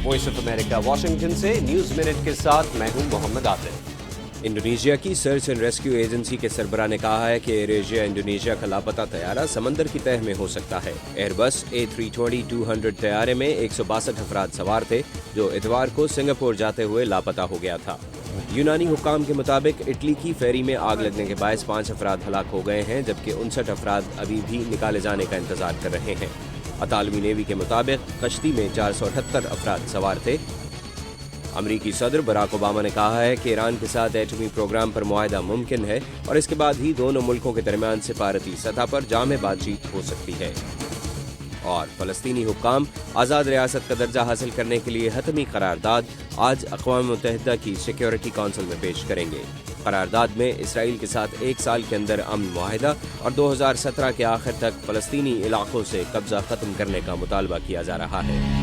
Voice of America Washington से news minute के साथ मैं हूं मोहम्मद आतिफ। इंडोनेशिया की सर्च एंड रेस्क्यू एजेंसी के सरबराह ने कहा है कि एयर एशिया इंडोनेशिया का लापता तैयारा समंदर की तह में हो सकता है। एयरबस A320-200 तैयारे में 162 अफराद सवार थे, जो इतवार को सिंगापुर जाते हुए लापता हो गया था। यूनानी हुक्काम के मुताबिक इटली की फेरी में आग लगने के बायस 5 अफराद हलाक हो गए हैं, जबकि 59 अफराद अभी भी निकाले जाने का इंतजार कर रहे हैं। अतालवी नेवी के मुताबिक कश्ती में 478 अफराद सवार थे। अमरीकी सदर बराक ओबामा ने कहा है कि ईरान के साथ एटमी प्रोग्राम पर मुआहदा मुमकिन है और इसके बाद ही दोनों मुल्कों के दरमियान सिफारती सतह पर जामे बातचीत हो सकती है। और फलस्तीनी हुक्काम आज़ाद रियासत का दर्जा हासिल करने के लिए हतमी करारदाद आज अक़वाम मुत्तहिदा की सिक्योरिटी काउंसिल में पेश करेंगे। करारदाद में इसराइल के साथ 1 साल के अंदर अमन मुआहिदा और 2017 के आखिर तक फलस्तीनी इलाकों से कब्जा खत्म करने का मुतालबा किया जा रहा है।